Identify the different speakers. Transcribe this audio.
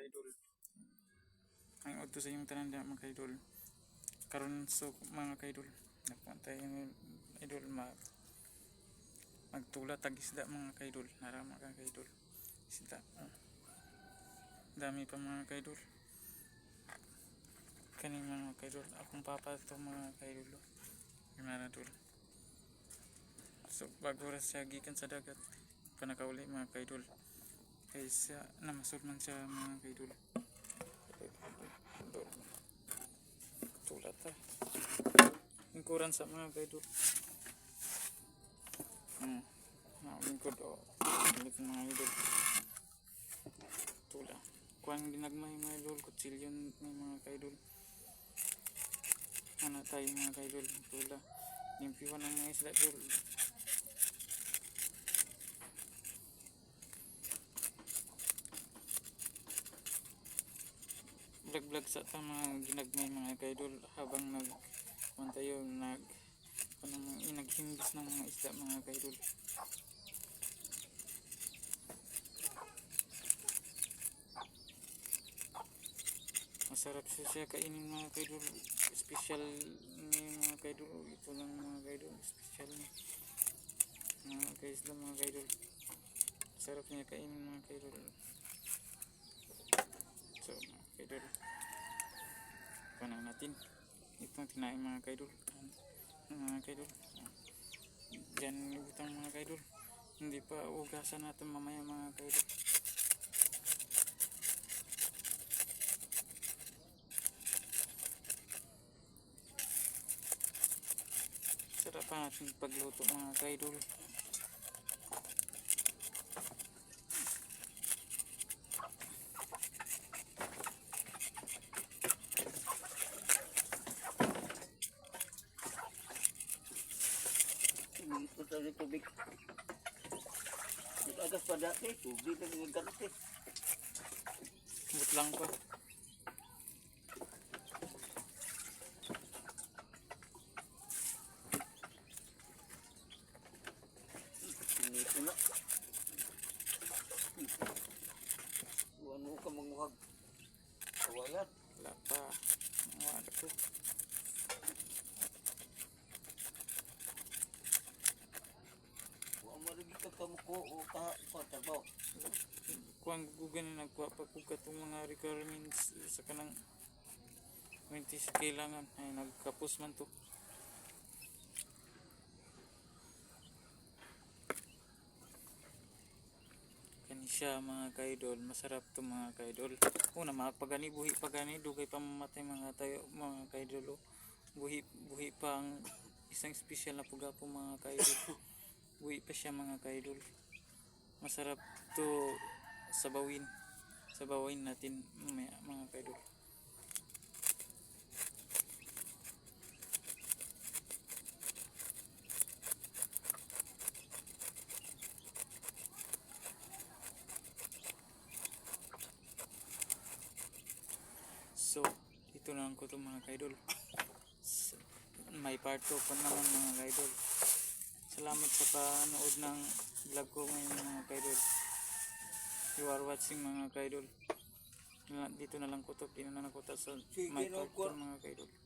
Speaker 1: kaidol. Ang udto sa inyong tanan mga kaidol. Karon so mga kaidol, nagpantay yung idol magtula tag isda mga kaidol. Narama ka kaidol. Isda. Dami pa mga kaidol. Kani mga kaidol, akong papa to mga kaidol. Maradol. So bago ra siya gikan sa dagat, panakauli mga kaidol. Kaya siya namasod man siya mga kaidol. Tulat ta. Lingkuran sa mga kaidol. Lingkod o. Balik mga idol. Tula. Kuang dinagmay mga idol. Kutsilyon ng mga kaidol. Ano tayo mga kaidol. Tula. Nimpiwan ang mga isla idol. Vlog sa mga ginagmay mga kaidol habang tayo naghimbis ng mga isda mga kaidol. Masarap siya kainin mga kaidol. Special ni mga kaidol. Ito lang mga kaidol. Special ni mga kaisda mga kaidol. Masarap niya kainin mga kaidol. So mga kaidol, panang natin itong tinain mga kaidol. Mga kaidol, dyan ibutang mga kaidol. Hindi pa ugasan natin mamaya mga kaidol. Sarap pa natin pagluto mga kaidol.
Speaker 2: Ito sa tubig. Agas pa dati, tubig na ginagamit eh.
Speaker 1: But lang pa.
Speaker 2: Ito na. Ano ka manguhag? Kawayan.
Speaker 1: Wala pa. Wala po.
Speaker 2: Marigi ka kamuko o katarbaw.
Speaker 1: Kuang gugan na nagkuha pa kung katong mga requirements sa kanang 20 kailangan ay nagkapos man to. Kani siya mga kaidol, masarap to mga kaidol. Una mapagani buhi pagani dugay pa mamatay mga tayo mga kaidol. Buhi pa ang isang special na pugapo mga kaidol. Buhi pa siya mga kaidol. Masarap to sabawin. Sabawin natin mamaya mga kaidol. So, ito na lang ko to mga kaidol. May part 2 pa naman mga kaidol. Salamat sa panood ng vlog ko ngayon mga kaidol. You are watching mga kaidol. Dito na lang ko to. Di na nakuta sa my part 2 mga kaidol.